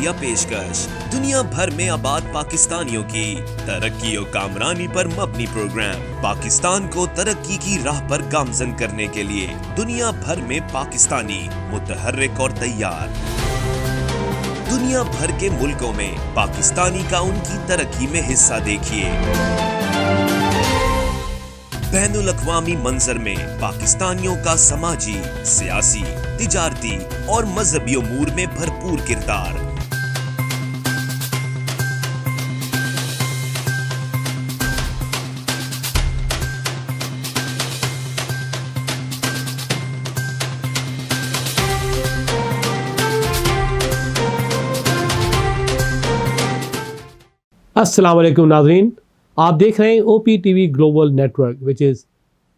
شہریہ پیشکش دنیا بھر میں آباد پاکستانیوں کی ترقی و کامرانی پر مبنی پروگرام پاکستان کو ترقی کی راہ پر گامزن کرنے کے لیے دنیا بھر میں پاکستانی متحرک اور تیار. دنیا بھر کے ملکوں میں پاکستانی کا ان کی ترقی میں حصہ دیکھیے. بین الاقوامی منظر میں پاکستانیوں کا سماجی، سیاسی، تجارتی اور مذہبی امور میں بھرپور کردار. السلام علیکم ناظرین، آپ دیکھ رہے ہیں O P T V global network which is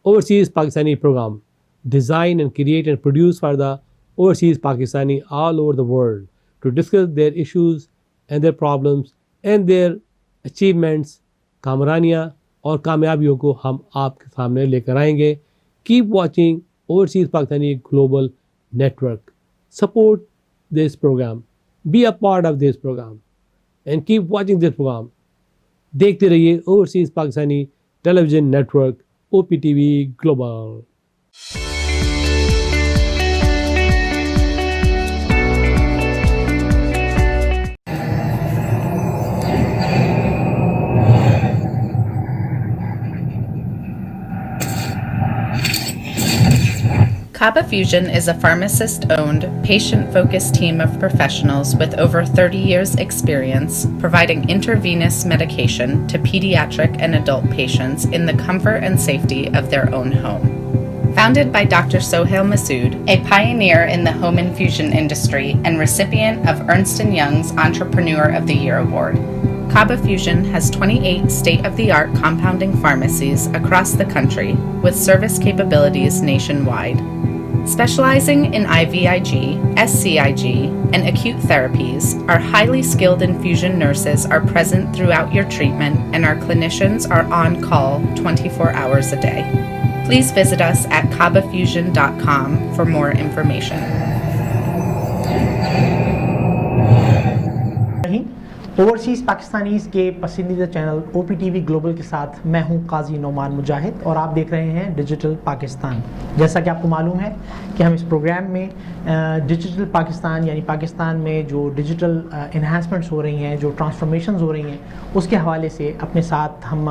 overseas Pakistani program design and create and produce for the overseas Pakistani all over the world to discuss their issues and their problems and their achievements. کامرانیاں اور کامیابیوں کو ہم آپ کے سامنے لے کر آئیں گے. Keep watching overseas Pakistani global network. Support this program, be a part of this program and keep watching this program. دیکھتے رہیے overseas Pakistani television network O P T V global. Kaba Fusion is a pharmacist-owned, patient-focused team of professionals with over 30 years' experience providing intravenous medication to pediatric and adult patients in the comfort and safety of their own home. Founded by Dr. Sohail Masood, a pioneer in the home infusion industry and recipient of Ernst & Young's Entrepreneur of the Year Award, Kaba Fusion has 28 state-of-the-art compounding pharmacies across the country with service capabilities nationwide. Specializing in IVIG, SCIG, and acute therapies, our highly skilled infusion nurses are present throughout your treatment and our clinicians are on call 24 hours a day. Please visit us at kabafusion.com for more information. Overseas Pakistanis کے پسندیدہ channel او P T V global کے ساتھ میں ہوں قاضی نعمان مجاہد اور آپ دیکھ رہے ہیں ڈیجیٹل پاکستان. جیسا کہ آپ کو معلوم ہے کہ ہم اس پروگرام میں ڈیجیٹل پاکستان یعنی پاکستان میں جو ڈیجیٹل انہانسمنٹس ہو رہی ہیں، جو ٹرانسفارمیشنز ہو رہی ہیں، اس کے حوالے سے اپنے ساتھ ہم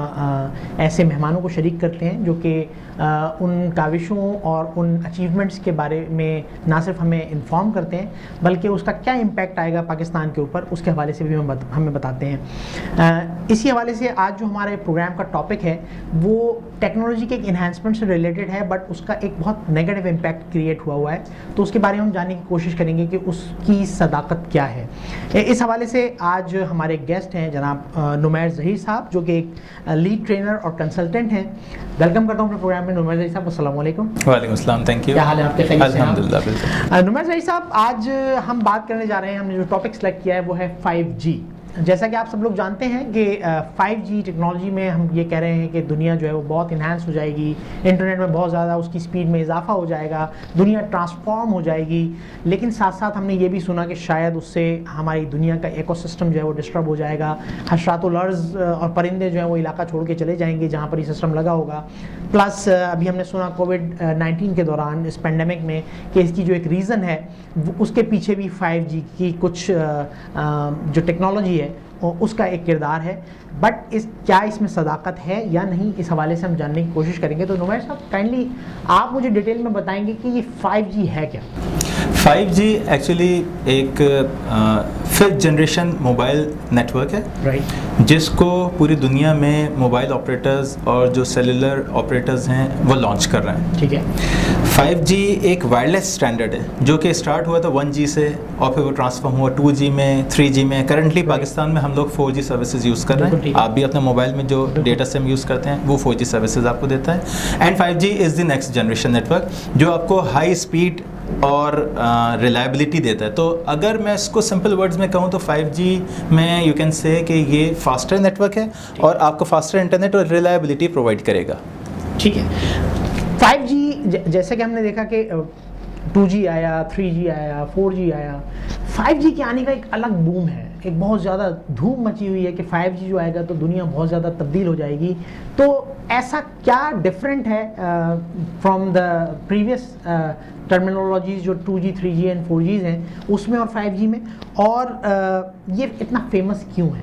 ایسے مہمانوں کو شریک کرتے ہیں جو کہ ان کاوشوں اور ان اچیومنٹس کے بارے میں نہ صرف ہمیں انفارم کرتے ہیں بلکہ اس کا کیا امپیکٹ آئے گا پاکستان کے اوپر اس کے حوالے سے بھی ہمیں بتاتے ہیں. اسی حوالے سے آج جو ہمارے پروگرام کا ٹاپک ہے وہ ٹیکنالوجی کے ایک انہانسمنٹ سے ریلیٹڈ ہے، بٹ اس کا ایک بہت نیگیٹو امپیکٹ کریٹ ہوا ہے، تو اس کے بارے میں ہم جاننے کی کوشش کریں گے کہ اس کی صداقت کیا ہے. اس حوالے سے آج ہمارے گیسٹ ہیں جناب نمیر ظہیر صاحب جو کہ ایک لیڈ ٹرینر اور کنسلٹنٹ ہیں. ویلکم کرتا ہوں اپنے پروگرام میں نمیر ظہیر صاحب. السلام علیکم. وعلیکم السلام. Thank you. کیا حال ہے آپ کے؟ الحمدللہ. بالکل. نمیر ظہیر صاحب، آج ہم بات کرنے جا رہے ہیں، ہم نے جو ٹاپک سلیکٹ کیا ہے وہ ہے 5G. جیسا کہ آپ سب لوگ جانتے ہیں کہ 5G ٹیکنالوجی میں ہم یہ کہہ رہے ہیں کہ دنیا جو ہے وہ بہت انہانس ہو جائے گی، انٹرنیٹ میں بہت زیادہ اس کی سپیڈ میں اضافہ ہو جائے گا، دنیا ٹرانسفارم ہو جائے گی. لیکن ساتھ ساتھ ہم نے یہ بھی سنا کہ شاید اس سے ہماری دنیا کا ایکو سسٹم جو ہے وہ ڈسٹرب ہو جائے گا. حشرات الارض اور پرندے جو ہیں وہ علاقہ چھوڑ کے چلے جائیں گے جہاں پر یہ سسٹم لگا ہوگا. پلس ابھی ہم نے سنا کووڈ-19 کے دوران اس پینڈیمک میں کہ اس کی جو ایک ریزن ہے اس کے پیچھے بھی 5G کی کچھ جو ٹیکنالوجی ہے اس کا ایک کردار ہے. بٹ کیا اس میں صداقت ہے یا نہیں، اس حوالے سے ہم جاننے کی کوشش کریں گے. تو نمیر صاحب کائنڈلی آپ مجھے ڈیٹیل میں بتائیں گے کہ یہ 5G ہے کیا؟ 5G ایکچولی ایک 5th generation mobile net work ہے، جس کو پوری دنیا میں موبائل آپریٹرز اور جو سیلولر آپریٹرز ہیں وہ لانچ کر رہے ہیں. ٹھیک ہے. 5G ایک وائرلیس اسٹینڈرڈ ہے جو کہ اسٹارٹ ہوا تھا 1G سے اور پھر وہ ٹرانسفارم ہوا 2G میں، 3G میں. کرنٹلی پاکستان میں ہم لوگ 4G سروسز یوز کر رہے ہیں. آپ بھی اپنے موبائل میں جو ڈیٹا سم یوز کرتے ہیں وہ 4G سروسز آپ کو دیتا ہے. And 5G is the next generation network جو آپ کو ہائی اسپیڈ اور ریلائبلٹی دیتا ہے. تو اگر میں اس کو سمپل ورڈز میں کہوں تو 5G میں یو کین سے کہ یہ فاسٹر نیٹ ورک ہے اور آپ کو فاسٹر انٹرنیٹ اور ریلائبلٹی پرووائڈ کرے گا. ٹھیک ہے. 5G جیسے کہ ہم نے دیکھا کہ 2G آیا، 3G آیا، 4G آیا. 5G کے آنے کا ایک الگ بوم ہے, ایک بہت زیادہ دھوم مچی ہوئی ہے کہ 5G جو آئے گا تو دنیا بہت زیادہ تبدیل ہو جائے گی. تو ایسا کیا ڈفرینٹ ہے فرام دا پریویس ٹرمینالوجیز جو 2G 3G اینڈ 4Gs ہیں اس میں اور 5G میں, اور یہ اتنا فیمس کیوں ہے؟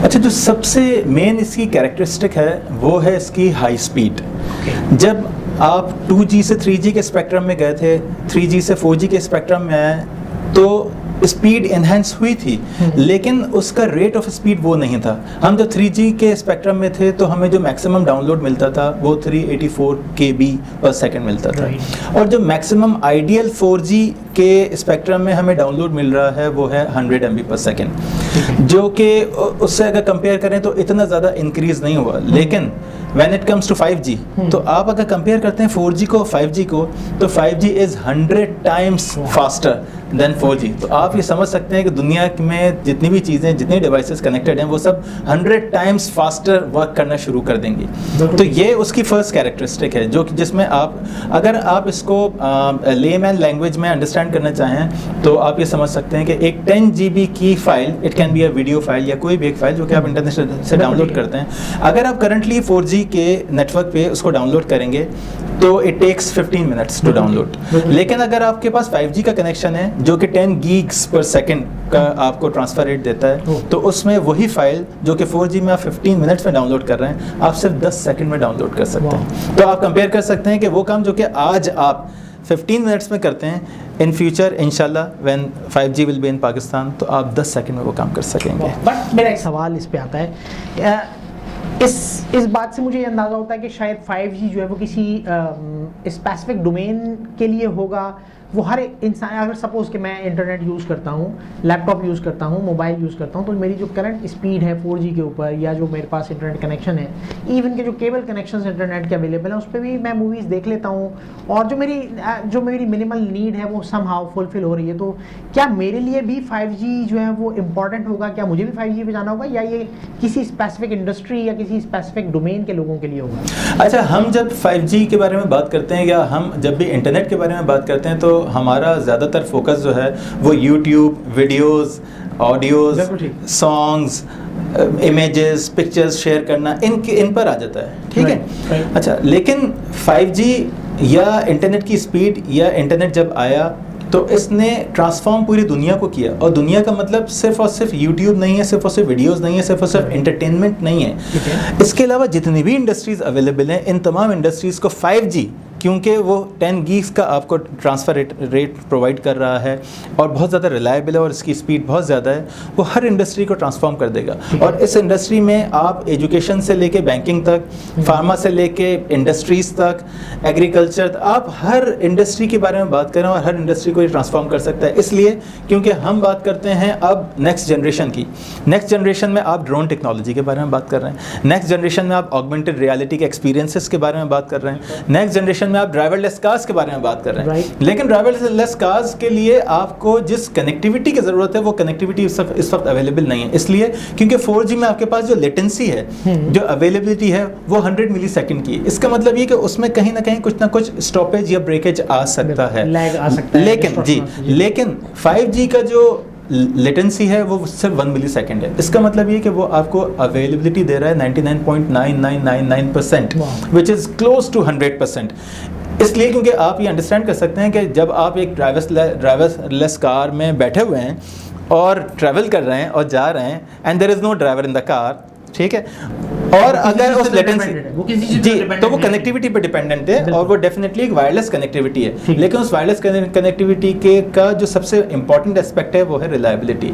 اچھا, جو سب سے مین اس کی کیریکٹرسٹک ہے وہ ہے اس کی ہائی اسپیڈ. جب آپ 2G سے 3G کے اسپیکٹرم میں گئے تھے, 3G سے 4G کے اسپیکٹرم میں آئے, تو اسپیڈ انہینس ہوئی تھی, لیکن اس کا ریٹ آف اسپیڈ وہ نہیں تھا. ہم جب 3G کے اسپیکٹرم میں تھے تو ہمیں جو میکسیمم ڈاؤن لوڈ ملتا تھا وہ 384 KB پر سیکنڈ ملتا تھا, اور جو میکسیمم آئیڈیل 4G کے اسپیکٹرم میں ہمیں ڈاؤن لوڈ مل رہا ہے وہ ہے 100 MB پر سیکنڈ, جو کہ اس سے اگر کمپیئر کریں تو اتنا زیادہ انکریز نہیں ہوا. لیکن when it comes to 5G, تو آپ اگر کمپیئر کرتے ہیں 4G کو 5G کو, تو 5G is 100 times faster than 4G. تو آپ یہ سمجھ سکتے ہیں کہ دنیا میں جتنی بھی چیزیں, جتنی ڈیوائسز کنیکٹڈ ہیں وہ سب 100 times faster ورک کرنا شروع کر دیں گی. تو یہ اس کی فرسٹ کیریکٹرسٹک ہے, جو جس میں آپ اگر آپ اس کو لے مین لینگویج میں انڈرسٹینڈ کرنا چاہیں تو آپ یہ سمجھ سکتے ہیں کہ ایک 10 GB کی فائل, it can be a video file یا کوئی بھی ایک فائل جو کہ آپ انٹرنیٹ سے ڈاؤن لوڈ کرتے ہیں, اگر آپ کرنٹلی 4G کے نیٹ ورک پہ اس کو ڈاؤن لوڈ کریں گے تو it takes 15 minutes to download. لیکن اگر آپ کے پاس 5G کا کنیکشن ہے جو کہ 10 gigs پر سیکنڈ کا آپ کو ٹرانسفر ریٹ دیتا ہے, تو اس میں وہی فائل جو کہ 4G میں آپ 15 minutes میں ڈاؤن لوڈ کر رہے ہیں آپ صرف 10 سیکنڈ میں ڈاؤن لوڈ کر سکتے ہیں. تو آپ کمپیئر کر سکتے ہیں کہ وہ کام جو کہ آج آپ 15 minutes میں کرتے ہیں, ان فیوچر انشاءاللہ when 5G will be in Pakistan تو آپ 10 سیکنڈ میں وہ کام کر سکیں گے. بٹ میرا ایک سوال اس پہ آتا ہے, اس بات سے مجھے یہ اندازہ ہوتا ہے کہ شاید 5G جو ہے وہ کسی اسپیسیفک ڈومین کے لیے ہوگا. وہ ہر انسان, اگر سپوز کہ میں انٹرنیٹ یوز کرتا ہوں, لیپ ٹاپ یوز کرتا ہوں, موبائل یوز کرتا ہوں, تو میری جو کرنٹ اسپیڈ ہے 4G کے اوپر, یا جو میرے پاس انٹرنیٹ کنیکشن ہے, ایون کہ جو کیبل کنیکشنز انٹرنیٹ کے اویلیبل ہیں اس پہ بھی میں موویز دیکھ لیتا ہوں, اور جو میری منیمل نیڈ ہے وہ سم ہاؤ فلفل ہو رہی ہے. تو کیا میرے لیے بھی 5G جو ہے وہ امپورٹنٹ ہوگا؟ کیا مجھے بھی 5G پہ جانا ہوگا, یا یہ کسی اسپیسیفک انڈسٹری یا کسی اسپیسیفک ڈومین کے لوگوں کے لیے ہوگا؟ اچھا, ہم جب 5G کے بارے میں بات کرتے ہیں یا ہم جب بھی انٹرنیٹ کے بارے میں بات کرتے ہیں تو ہمارا زیادہ تر فوکس جو ہے وہ YouTube videos, audios, songs, images, pictures share کرنا, ان پر آ جاتا ہے. ٹھیک ہے. اچھا, لیکن 5G یا انٹرنیٹ کی اسپیڈ یا انٹرنیٹ جب آیا تو اس نے ٹرانسفارم پوری دنیا کو کیا, اور دنیا کا مطلب صرف اور صرف یوٹیوب نہیں ہے, صرف اور صرف ویڈیوز نہیں ہے, صرف اور صرف انٹرٹینمنٹ نہیں ہے. اس کے علاوہ جتنی بھی انڈسٹریز اویلیبل ہیں, ان تمام انڈسٹریز کو 5G, کیونکہ وہ 10 gigs کا آپ کو ٹرانسفر ریٹ پرووائڈ کر رہا ہے اور بہت زیادہ ریلائبل ہے اور اس کی اسپیڈ بہت زیادہ ہے, وہ ہر انڈسٹری کو ٹرانسفارم کر دے گا. اور اس انڈسٹری میں آپ ایجوکیشن سے لے کے بینکنگ تک, فارما سے لے کے انڈسٹریز تک, ایگریکلچر, آپ ہر انڈسٹری کے بارے میں بات کریں اور ہر انڈسٹری کو یہ ٹرانسفارم کر سکتا ہے. اس لیے کیونکہ ہم بات کرتے ہیں اب نیکسٹ جنریشن کی. نیکسٹ جنریشن میں آپ ڈرون ٹیکنالوجی کے بارے میں بات کر رہے ہیں, نیکسٹ جنریشن میں آپ آگمنٹڈ ریالٹی کے ایکسپیرینسز کے بارے میں بات کر رہے ہیں, نیکسٹ جنریشن میں آپ ڈرائیور لیس کارز کے بارے میں بات کر رہے ہیں. لیکن ڈرائیور لیس کارز کے لیے آپ کو جس کنیکٹیوٹی کی ضرورت ہے وہ کنیکٹیوٹی اس وقت اویلیبل نہیں ہے. اس لیے کیونکہ 4G میں آپ کے پاس جو لیٹنسی ہے, جو اویلیبلٹی ہے وہ 100 ملی سیکنڈ کی. اس کا مطلب یہ کہ اس میں کہیں نہ کہیں کچھ نہ کچھ اسٹاپیج یا بریکیج آ سکتا ہے. لیکن 5G کا جو لیٹنسی ہے وہ صرف 1 ملی سیکنڈ ہے. اس کا مطلب یہ کہ وہ آپ کو اویلیبلٹی دے رہا ہے 99.9999%, which is close to 100%. اس لیے کیونکہ آپ یہ انڈرسٹینڈ کر سکتے ہیں کہ جب آپ ایک ڈرائیور لیس کار میں بیٹھے ہوئے ہیں اور ٹریول کر رہے ہیں اور جا رہے ہیں, and there is know driver ان دا کار, ٹھیک ہے, اور اگر اس لیٹنسی جی تو وہ کنیکٹیوٹی پہ ڈیپینڈنٹ ہے, اور وہ ڈیفینیٹلی ایک وائرلیس کنیکٹیوٹی ہے. لیکن اس وائرلیس کنیکٹیوٹی کا جو سب سے امپورٹنٹ اسپیکٹ ہے وہ ہے ریلائبلٹی.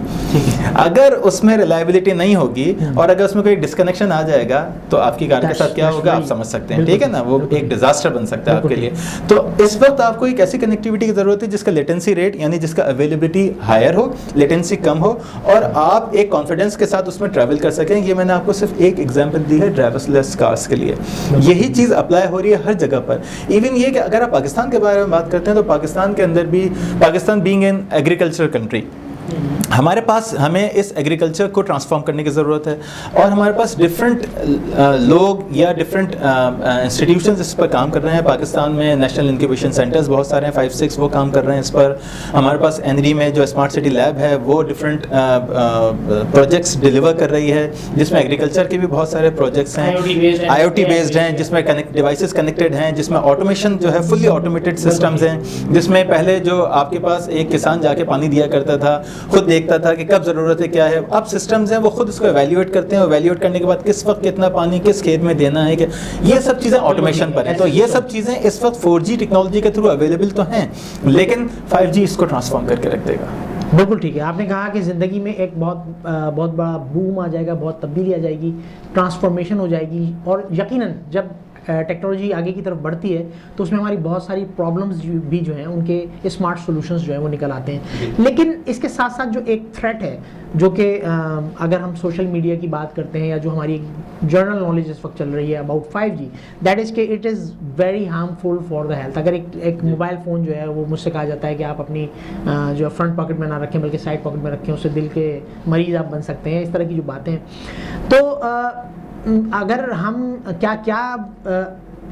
اگر اس میں ریلائبلٹی نہیں ہوگی اور اگر اس میں کوئی ڈسکنیکشن آ جائے گا تو آپ کی کار کے ساتھ کیا ہوگا آپ سمجھ سکتے ہیں, ٹھیک ہے نا, وہ ایک ڈیزاسٹر بن سکتا ہے آپ کے لیے. تو اس وقت آپ کو ایک ایسی کنیکٹیوٹی کی ضرورت ہے جس کا لیٹنسی ریٹ یعنی جس کا اویلیبلٹی ہائر ہو, لیٹنسی کم ہو, اور آپ ایک کانفیڈنس کے ساتھ اس میں ٹریول کر سکیں. یہ میں نے آپ کو صرف ایک ایگزامپل دی ہے ڈرائیور لیس کارز کے لیے. یہی چیز اپلائی ہو رہی ہے ہر جگہ پر. ایون یہ کہ اگر آپ پاکستان کے بارے میں بات کرتے ہیں تو پاکستان کے اندر بھی, Pakistan being an agriculture country, ہمارے پاس ہمیں اس ایگریکلچر کو ٹرانسفارم کرنے کی ضرورت ہے, اور ہمارے پاس ڈفرینٹ لوگ یا ڈفرینٹ انسٹیٹیوشنز اس پر کام کر رہے ہیں. پاکستان میں نیشنل انکیوبیشن سینٹرز بہت سارے ہیں, 5-6 وہ کام کر رہے ہیں اس پر. ہمارے پاس NRE میں جو اسمارٹ سٹی لیب ہے وہ ڈفرینٹ پروجیکٹس ڈیلیور کر رہی ہے, جس میں ایگریکلچر کے بھی بہت سارے پروجیکٹس ہیں, IoT بیسڈ ہیں, جس میں ڈیوائسز کنیکٹڈ ہیں, جس میں آٹومیشن جو ہے فلی آٹومیٹڈ سسٹمز ہیں, جس میں پہلے جو آپ کے پاس ایک کسان جا کے پانی دیا کرتا تھا, خود دیکھتا تھا کہ کب ضرورت ہے کیا ہے, اب سسٹمز ہیں وہ خود اس کو ایویلیویٹ کرتے ہیں, ایویلیویٹ کرنے کے بعد کس وقت کتنا پانی کس کھیت میں دینا ہے, کہ یہ سب چیزیں آٹومیشن پر ہیں. تو یہ سب چیزیں اس وقت 4G ٹیکنالوجی کے تھرو اویلیبل تو ہیں, لیکن 5G اس کو ٹرانسفارم کر کے رکھ دے گا. بالکل ٹھیک ہے. آپ نے کہا کہ زندگی میں ایک بہت بڑا بوم آ جائے گا, بہت تبدیلی آ جائے گی, ٹرانسفارمیشن ہو جائے گی, اور یقیناً جب ٹیکنالوجی آگے کی طرف بڑھتی ہے تو اس میں ہماری بہت ساری پرابلمز بھی جو ہیں ان کے اسمارٹ سولوشنز جو ہیں وہ نکل آتے ہیں. لیکن اس کے ساتھ ساتھ جو ایک تھریٹ ہے, جو کہ اگر ہم سوشل میڈیا کی بات کرتے ہیں یا جو ہماری جنرل نالج اس وقت چل رہی ہے اباؤٹ 5G, دیٹ از کہ it is very harmful for the health. اگر ایک موبائل فون جو ہے وہ مجھ سے کہا جاتا ہے کہ آپ اپنی جو فرنٹ پاکٹ میں نہ رکھیں بلکہ سائڈ پاکٹ میں رکھیں, اس سے دل کے مریض آپ بن سکتے ہیں, اس طرح کی جو باتیں ہیں. تو اگر ہم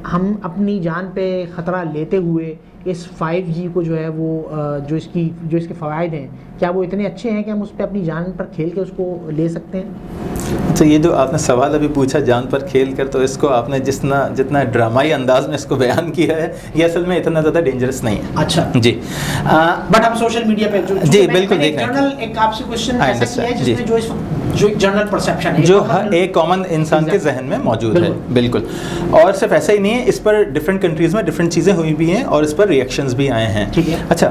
ہم اپنی جان پہ خطرہ لیتے ہوئے اس 5G کو جو ہے وہ جو اس کے فوائد ہیں, کیا وہ اتنے اچھے ہیں کہ ہم اس پہ اپنی جان پر کھیل کے اس کو لے سکتے ہیں؟ اچھا, یہ جو آپ نے سوال ابھی پوچھا جان پر کھیل کر, تو اس کو آپ نے جتنا ڈرامائی انداز میں اس کو بیان کیا ہے, یہ اصل میں اتنا زیادہ ڈینجرس نہیں ہے. اچھا جی, بٹ ہم سوشل میڈیا پہ جی بالکل دیکھ رہے ہیں, ایک آپ سے کوسچن ایسا کیا ہے جس میں جو ایک جنرل پرسیپشن ہے جو ہر ایک کامن انسان کے ذہن میں موجود ہے. بالکل, اور صرف ایسا ہی نہیں ہے, اس پر ڈفرینٹ کنٹریز میں ڈفرینٹ چیزیں ہوئی بھی ہیں اور اس پر ریئیکشنز بھی آئے ہیں. ٹھیک ہے. اچھا,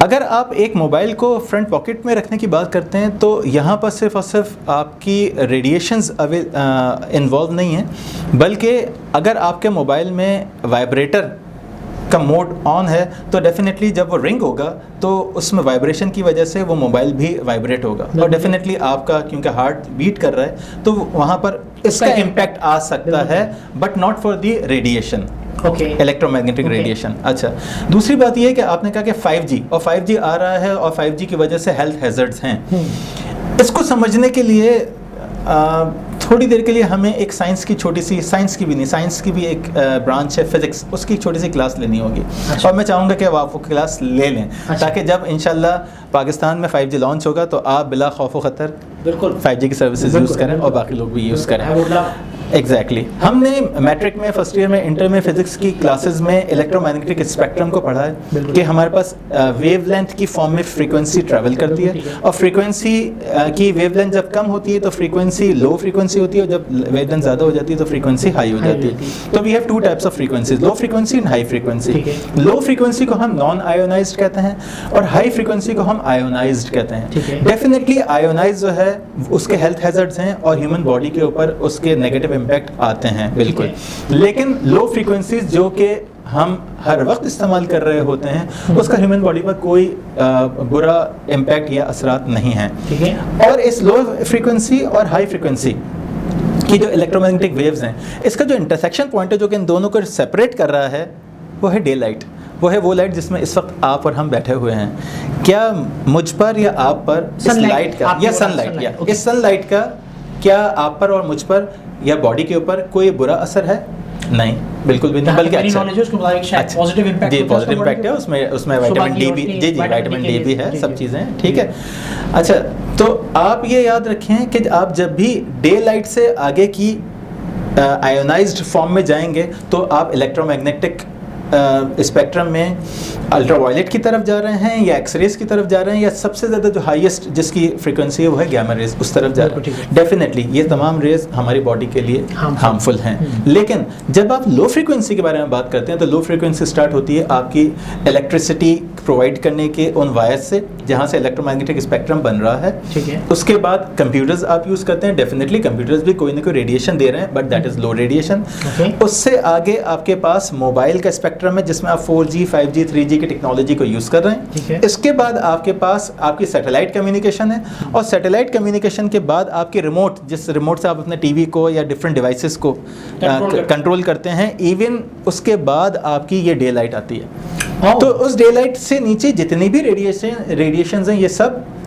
اگر آپ ایک موبائل کو فرنٹ پاکٹ میں رکھنے کی بات کرتے ہیں تو یہاں پر صرف اور صرف آپ کی ریڈیشنز انوالو نہیں ہیں, بلکہ اگر آپ کے موبائل میں وائبریٹر کا موڈ آن ہے تو ڈیفینیٹلی جب وہ رنگ ہوگا تو اس میں وائبریشن کی وجہ سے وہ موبائل بھی وائبریٹ ہوگا, اور ڈیفینیٹلی آپ کا کیونکہ ہارٹ بیٹ کر رہا ہے تو وہاں پر اس کا امپیکٹ آ سکتا ہے, but not for the radiation, electro magnetic radiation. اچھا, دوسری بات یہ ہے کہ آپ نے کہا کہ 5G اور 5G آ رہا ہے اور 5G کی وجہ سے ہیلتھ ہیزرڈز ہیں. اس کو سمجھنے کے لیے تھوڑی دیر کے لیے ہمیں ایک سائنس کی چھوٹی سی, سائنس کی بھی نہیں, سائنس کی بھی ایک برانچ ہے فزکس, اس کی چھوٹی سی کلاس لینی ہوگی. اور میں چاہوں گا کہ آپ وہ کلاس لے لیں تاکہ جب انشاءاللہ پاکستان میں 5G لانچ ہوگا تو آپ بلا خوف و خطر بالکل 5G کی سروسز یوز کریں اور باقی لوگ بھی یوز کریں. ایگزیکٹلی, ہم نے میٹرک میں, فرسٹ ایئر میں, انٹر میں فزکس کی کلاسز میں الیکٹرو میگنیٹک اسپیکٹرم کو پڑھا ہے کہ ہمارے پاس ویو لینتھ کی فارم میں فریکوینسی ٹریول کرتی ہے, اور فریکوینسی کی ویو لینتھ جب کم ہوتی ہے تو فریکوینسی لو فریکوینسی ہوتی ہے, اور جب ویو لینتھ زیادہ ہو جاتی ہے تو فریکوینسی ہائی ہو جاتی ہے. تو we have two types of frequencies, low frequency and high frequency. Low frequency کو ہم نان آئونائزڈ کہتے ہیں اور ہائی فریکوینسی کو ہم آئونائزڈ کہتے ہیں. ڈیفینیٹلی آئونائز جو ہے اس کے ہیلتھ ہیزرڈز ہیں اور ہیومن باڈی کے اوپر اس کے نیگیٹو امپیکٹ آتے ہیں بالکل, لیکن لو فریکوینسیز جو کہ ہم ہر وقت استعمال کر رہے ہوتے ہیں اس کا ہیومن باڈی پر کوئی برا امپیکٹ یا اثرات نہیں ہیں. اور اس لو فریکوینسی اور ہائی فریکوینسی کی جو الیکٹرو میگنیٹک ویوز ہیں, اس کا جو انٹرسیکشن پوائنٹ ہے جو کہ ان دونوں کو سپریٹ کر رہا ہے وہ ہے ڈے لائٹ. وہ ہے وہ لائٹ جس میں اس وقت آپ اور ہم بیٹھے ہوئے ہیں. کیا مجھ پر یا آپ پر اس لائٹ کا, یا سن لائٹ, یا اس سن لائٹ کا کیا آپ پر اور مجھ پر یا باڈی کے اوپر کوئی برا اثر ہے؟ نہیں, بالکل بھی نہیں, بلکہ پازیٹیو امپیکٹ ہے. اس میں وائٹامن ڈی بھی, جی وائٹامن ڈی بھی ہے, سب چیزیں, ٹھیک ہے. اچھا, تو آپ یہ یاد رکھیں کہ آپ جب بھی ڈے لائٹ سے آگے کی آئونائزڈ فارم میں جائیں گے تو آپ الیکٹرو میگنیٹک اسپیکٹرم میں الٹرا وائلٹ کی طرف جا رہے ہیں یا ایکس ریز کی طرف جا رہے ہیں, یا سب سے زیادہ جو ہائیسٹ جس کی فریکوینسی ہے وہ ہے گیما ریز, اس طرف جا رہے ہیں. ڈیفینیٹلی یہ تمام ریز ہماری باڈی کے لیے ہارمفل ہیں. لیکن جب آپ لو فریکوینسی کے بارے میں بات کرتے ہیں تو لو فریکوینسی اسٹارٹ ہوتی ہے آپ کی الیکٹریسٹی پرووائڈ کرنے کے ان وائرس سے جہاں سے الیکٹرو میگنیٹک اسپیکٹرم بن رہا ہے. اس کے بعد کمپیوٹرز آپ یوز کرتے ہیں, ڈیفینیٹلی کمپیوٹرز بھی کوئی نہ کوئی ریڈیشن دے رہے ہیں, but that is low radiation. اس سے آگے آپ کے پاس موبائل کا اسپیکٹرم ہے جس میں آپ 4G 5G 3G کی ٹیکنالوجی کو یوز کر رہے ہیں. اس کے بعد آپ کے پاس آپ کی سیٹلائٹ کمیونیکیشن ہے, اور سیٹلائٹ کمیونیکیشن کے بعد آپ کی ریموٹ, جس ریموٹ سے آپ اپنے ٹی وی کو یا ڈفرینٹ ڈیوائسز کو کنٹرول کرتے ہیں. ایون اس کے بعد آپ کی یہ ڈے لائٹ آتی ہے. تو اس ڈے لائٹ سے نیچے جتنی بھی ریڈیشنز ہیں یہ سب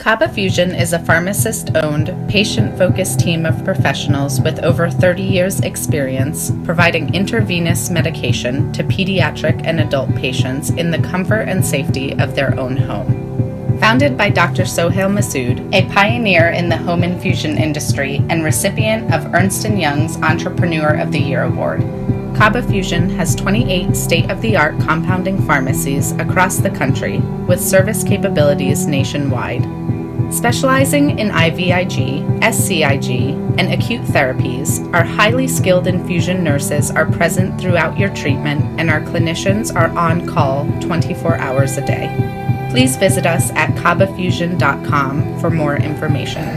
Kaba Fusion is a pharmacist-owned, patient-focused team of professionals with over 30 years' experience providing intravenous medication to pediatric and adult patients in the comfort and safety of their own home. Founded by Dr. Sohail Masood, a pioneer in the home infusion industry and recipient of Ernst & Young's Entrepreneur of the Year Award, Kaba Fusion has 28 state-of-the-art compounding pharmacies across the country with service capabilities nationwide. Specializing in IVIG, SCIG, and acute therapies, our highly skilled infusion nurses are present throughout your treatment, and our clinicians are on call 24 hours a day. Please visit us at kabafusion.com for more information.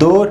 2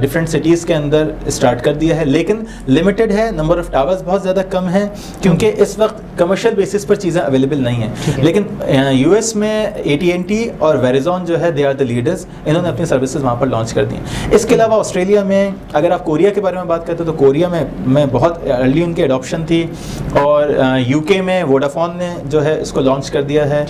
different cities کے اندر start کر دیا ہے, لیکن limited ہے, number of towers بہت زیادہ کم ہے کیونکہ اس وقت کمرشل بیسس پر چیزیں اویلیبل نہیں ہیں. لیکن یو ایس میں AT&T اور ویریزون جو ہے دے آر دا لیڈرز, انہوں نے اپنی سروسز وہاں پر لانچ کر دی ہیں. اس کے علاوہ آسٹریلیا میں, اگر آپ کوریا کے بارے میں بات کرتے ہیں تو کوریا میں بہت ارلی ان کی اڈاپشن تھی, اور UK میں ووڈافون نے جو ہے اس کو لانچ کر دیا ہے.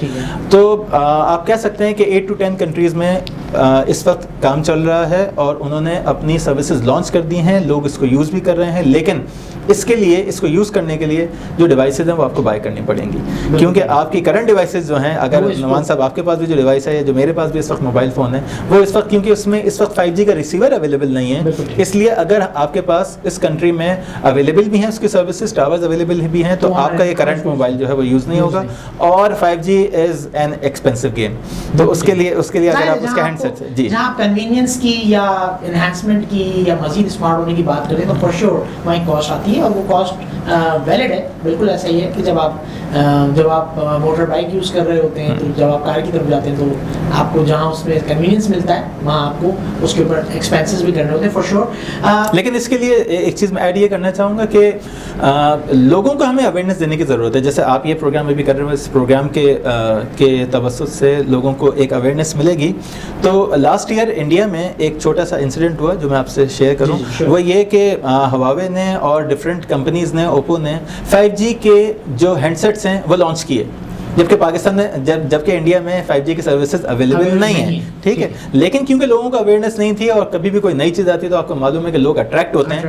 تو آپ کہہ سکتے ہیں کہ 8 to 10 کنٹریز میں اس وقت کام چل رہا ہے اور انہوں نے اپنی سروسز لانچ کر دی ہیں, لوگ اس کو یوز بھی کر رہے ہیں. لیکن اس کے لیے, اس کو یوز کرنے کے لیے جو ڈیوائسز ہیں وہ آپ کو بائی کرنی پڑیں گی, کیونکہ آپ کی کرنٹ ڈیوائسز جو ہیں, اگر نعمان صاحب آپ کے پاس بھی جو ڈیوائس ہے, جو میرے پاس بھی اس وقت موبائل فون ہے, وہ اس وقت کیونکہ اس میں اس وقت 5G کا ریسیور اویلیبل نہیں ہے, اس لیے اگر آپ کے پاس اس کنٹری میں اویلیبل بھی ہیں اس کی سروسز, ٹاورز اویلیبل بھی ہیں, تو آپ کا یہ کرنٹ موبائل جو ہے وہ یوز نہیں ہوگا. اور 5G is an expensive game, تو اس کے لیے اگر آپ اس کے ہینڈ سیٹ, جی جہاں کنوینئنس کی یا انہینسمنٹ کی یا مزید اسمارٹ ہونے کی بات کریں تو فور شیور وہیں کاسٹ آتی ہے, اور وہ کاسٹ ویلڈ ہے. بالکل ایسا ہی ہے کہ جب آپ موٹر بائک یوز کر رہے ہوتے ہیں, تو جب آپ کار کی طرف جاتے ہیں تو آپ کو جہاں اس میں کنوینئنس ملتا ہے وہاں آپ کو اس کے اوپر ایکسپینسز بھی کرنے ہوتے ہیں فور شیور. لیکن اس کے لیے ایک چیز میں ایڈ یہ کرنا چاہوں گا کہ لوگوں کو ہمیں اویئرنیس دینے کی ضرورت ہے. جیسے آپ یہ پروگرام ابھی کر رہے ہیں, اس پروگرام کے توسط سے لوگوں کو ایک اویئرنیس ملے گی. تو لاسٹ ایئر انڈیا میں ایک چھوٹا سا انسیڈنٹ ہوا جو میں آپ سے شیئر کروں, وہ یہ کہ ہواوے نے اور ڈفرینٹ کمپنیز نے, اوپو نے 5G کے جو ہینڈ سیٹس ہیں وہ لانچ کیے, جبکہ پاکستان میں جبکہ انڈیا میں 5G کی سروسز اویلیبل نہیں ہیں, ٹھیک ہے. لیکن کیونکہ لوگوں کو اویئرنیس نہیں تھی, اور کبھی بھی کوئی نئی چیز آتی ہے تو آپ کو معلوم ہے کہ لوگ اٹریکٹ ہوتے ہیں,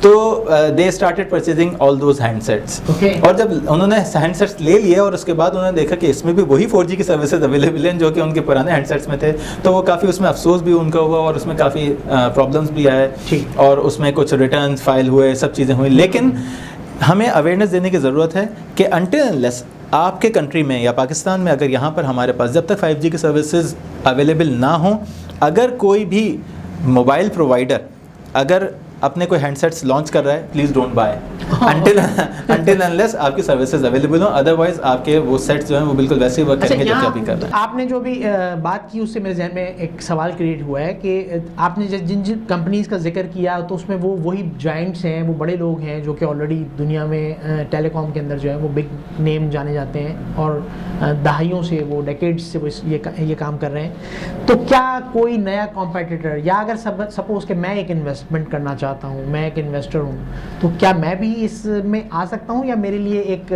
تو they started purchasing all those handsets. اور جب انہوں نے ہینڈ سیٹس لے لیے اور اس کے بعد انہوں نے دیکھا کہ اس میں بھی وہی 4G کی سروسز اویلیبل ہیں جو کہ ان کے پرانے ہینڈ سیٹس میں تھے, تو وہ کافی اس میں افسوس بھی ان کا ہوا, اور اس میں کافی پرابلمس بھی آئے, اور اس میں کچھ ریٹرنز فائل ہوئے, سب چیزیں ہوئی. لیکن ہمیں اویئرنیس دینے کی ضرورت ہے کہ انٹل انلیس آپ کے کنٹری میں یا پاکستان میں, اگر یہاں پر ہمارے پاس جب تک 5G کی سروسز اویلیبل نہ ہوں, اگر کوئی بھی موبائل پرووائڈر اگر اپنے کوئی ہینڈ سیٹس لانچ کر رہا ہے, please don't buy until unless آپ کی سروسز اویلیبل ہوں. ادروائز آپ کے وہ سیٹس جو ہیں وہ بالکل ویسے ہی ورک کریں گے جیسے ابھی کر رہے ہیں. آپ نے جو بھی بات کی اس سے میرے ذہن میں ایک سوال کریٹ ہوا ہے کہ آپ نے جن کمپنیز کا ذکر کیا تو اس میں وہی جائنٹس ہیں, وہ بڑے لوگ ہیں جو کہ آلریڈی دنیا میں ٹیلی کام کے اندر جو ہے وہ بگ نیم جانے جاتے ہیں, اور دہائیوں سے, وہ ڈیکیڈز سے وہ یہ کام کر رہے ہیں. تو کیا کوئی نیا کمپیٹیٹر, یا اگر سپوز کہ میں ایک انویسٹمنٹ کرنا چاہتا ہوں, میں ایک انویسٹر ہوں, تو کیا میں بھی اس میں آ سکتا ہوں, یا میرے لیے ایک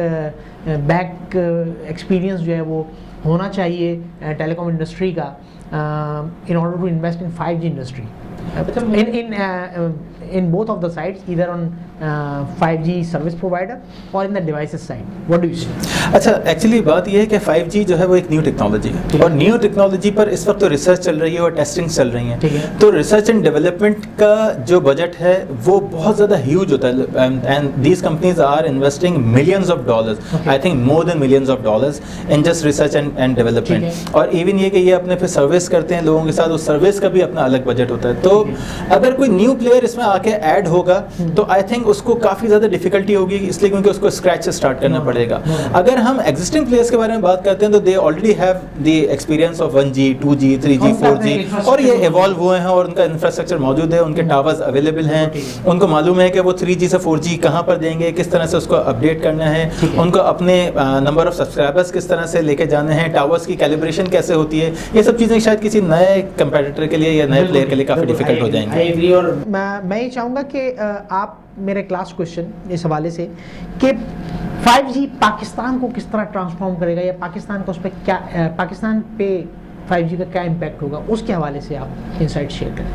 بیک ایکسپیرینس جو ہے وہ ہونا چاہیے ٹیلی کام انڈسٹری کا in order to invest in 5G industry in both of the sides, either on 5G service provider or in the devices side? What do you say? اچھا, ایکچولی بات یہ ہے کہ 5G جو ہے وہ ایک نیو ٹیکنالوجی ہے, اور نیو ٹیکنالوجی پر اس وقت تو ریسرچ چل رہی ہے اور ٹیسٹنگ چل رہی ہیں. تو ریسرچ اینڈ ڈیولپمنٹ کا جو بجٹ ہے وہ بہت زیادہ ہیوج ہوتا ہے, and these companies are investing millions of dollars, I think more than millions of dollars in just research and development. اور ایون یہ کہ یہ اپنے پھر سروس کرتے ہیں لوگوں کے ساتھ, اس سروس کا بھی اپنا الگ بجٹ ہوتا ہے. تو اگر کوئی نیو پلیئر اس میں آ کے ایڈ ہوگا تو آئی تھنک اس کو کافی زیادہ ڈیفیکلٹی ہوگی, اس لیے کیونکہ اس کو اسکریچ سے اسٹارٹ کرنا پڑے گا. اگر ہم ایگزسٹنگ پلیئرس کے بارے میں بات کرتے ہیں تو they already have the experience of 1G 2G 3G 4G, اور یہ ایوالو ہوئے ہیں, اور ان کا انفراسٹرکچر موجود ہے, ان کے ٹاورز اویلیبل ہیں, ان کو معلوم ہے کہ وہ 3G سے 4G کہاں پر دیں گے, کس طرح سے اس کو اپڈیٹ کرنا ہے, ان کو اپنے نمبر آف سبسکرائبرس کس طرح سے لے کے جانے ہیں, ٹاورس کی کیلیبریشن کیسے ہوتی ہے. یہ سب چیزیں شاید کسی نئے کمپیٹیٹر کے لیے یا نئے پلیئر کے لیے کافی ڈیفیکلٹ ہو جائیں گے. اور میں یہ چاہوں گا کہ آپ میرے کلاس کوشچن اس حوالے سے کہ 5G پاکستان کو کس طرح ٹرانسفارم کرے گا, یا پاکستان کو اس پہ کیا, پاکستان پہ 5G کا کیا امپیکٹ ہوگا, اس کے حوالے سے آپ انسائٹ شیئر کریں.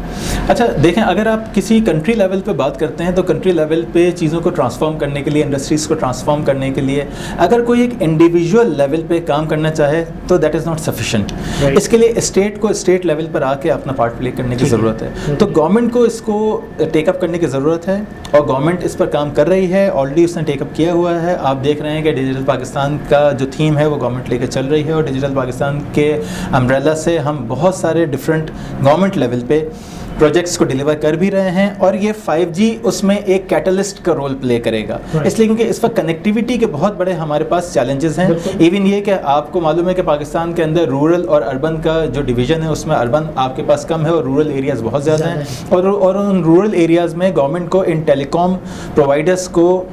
اچھا دیکھیں, اگر آپ کسی کنٹری لیول پہ بات کرتے ہیں تو کنٹری لیول پہ چیزوں کو ٹرانسفارم کرنے کے لیے, انڈسٹریز کو ٹرانسفارم کرنے کے لیے اگر کوئی ایک انڈیویجول لیول پہ کام کرنا چاہے تو دیٹ از ناٹ سفیشینٹ. اس کے لیے اسٹیٹ کو اسٹیٹ لیول پر آ کے اپنا پارٹ پلے کرنے کی ضرورت ہے. تو گورنمنٹ کو اس کو ٹیک اپ کرنے کی ضرورت ہے, اور گورنمنٹ اس پر کام کر رہی ہے, آلریڈی اس نے ٹیک اپ کیا ہوا ہے. آپ دیکھ رہے ہیں کہ ڈیجیٹل پاکستان کا جو تھیم ہے وہ گورنمنٹ لے کے چل رہی ہے, اور ڈیجیٹل پاکستان کے امبریلا سے ہم بہت سارے ڈفرینٹ گورنمنٹ لیول پہ پروجیکٹس کو ڈیلیور کر بھی رہے ہیں, اور یہ 5G اس میں ایک کیٹلسٹ کا رول پلے کرے گا. اس لیے کیونکہ اس وقت کنیکٹیوٹی کے بہت بڑے ہمارے پاس چیلنجز ہیں. ایون یہ کہ آپ کو معلوم ہے کہ پاکستان کے اندر رورل اور اربن کا جو ڈویژن ہے اس میں اربن آپ کے پاس کم ہے اور رورل ایریاز بہت زیادہ ہیں, اور ان رورل ایریاز میں گورنمنٹ کو ان ٹیلی کام پرووائڈرس کو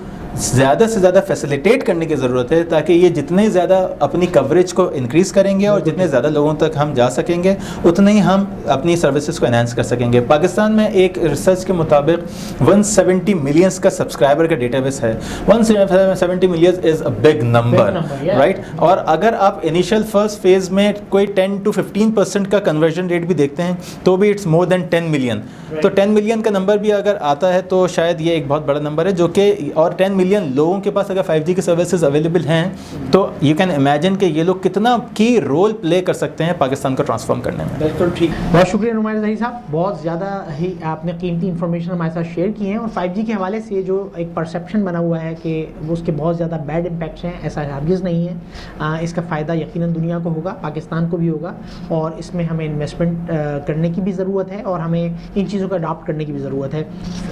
زیادہ سے زیادہ فیسیلیٹیٹ کرنے کی ضرورت ہے, تاکہ یہ جتنے زیادہ اپنی کوریج کو انکریز کریں گے اور جتنے زیادہ لوگوں تک ہم جا سکیں گے اتنے ہی ہم اپنی سروسز کو انہینس کر سکیں گے. پاکستان میں ایک ریسرچ کے مطابق 170 ملینس کا سبسکرائبر کا ڈیٹا بیس ہے. 170 million is a big number, right. اور اگر آپ انیشیل فرسٹ فیز میں کوئی 10 to 15% کا کنورژن ریٹ بھی دیکھتے ہیں تو بھی اٹس مور دین 10 ملین. تو 10 ملین کا نمبر بھی اگر آتا ہے تو شاید یہ ایک بہت بڑا نمبر ہے, جو کہ اور 10 ملین لوگوں کے پاس اگر 5G کی سروسز اویلیبل ہیں تو یو کین امیجن کہ یہ لوگ کتنا کی رول پلے کر سکتے ہیں پاکستان کو ٹرانسفارم کرنے میں. بالکل ٹھیک. بہت شکریہ نمائندہ ظہیر صاحب, بہت زیادہ ہی آپ نے قیمتی انفارمیشن ہمارے ساتھ شیئر کی ہیں. اور 5G کے حوالے سے جو ایک پرسیپشن بنا ہوا ہے کہ اس کے بہت زیادہ بیڈ امپیکٹس ہیں, ایسا ہرگز نہیں ہے. اس کا فائدہ یقیناً دنیا کو ہوگا, پاکستان کو بھی ہوگا, اور اس میں ہمیں انویسٹمنٹ کرنے کی بھی ضرورت ہے اور ہمیں ان چیزوں کو اڈاپٹ کرنے کی بھی ضرورت ہے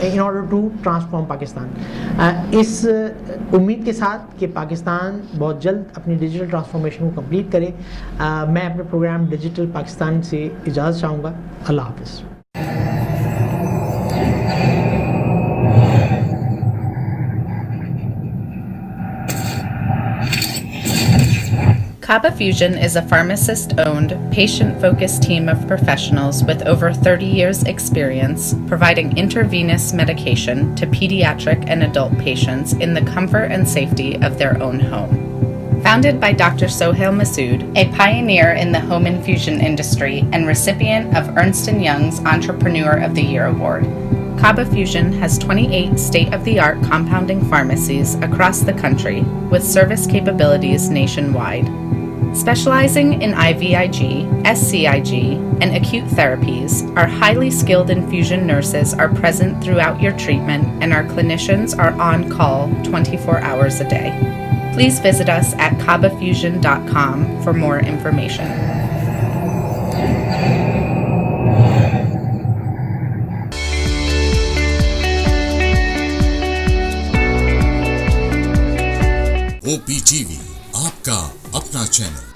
in order to transform Pakistan. اس امید کے ساتھ کہ پاکستان بہت جلد اپنی ڈیجیٹل ٹرانسفارمیشن کو کمپلیٹ کرے, میں اپنے پروگرام ڈیجیٹل پاکستان سے اجازت چاہوں گا. اللہ حافظ. Kaba Fusion is a pharmacist-owned, patient-focused team of professionals with over 30 years' experience providing intravenous medication to pediatric and adult patients in the comfort and safety of their own home. Founded by Dr. Sohail Masood, a pioneer in the home infusion industry and recipient of Ernst & Young's Entrepreneur of the Year Award, Kaba Fusion has 28 state-of-the-art compounding pharmacies across the country with service capabilities nationwide. Specializing in IVIG, SCIG, and acute therapies, our highly skilled infusion nurses are present throughout your treatment, and our clinicians are on call 24 hours a day. Please visit us at kabafusion.com for more information. OPTV, آپ کا اپنا channel.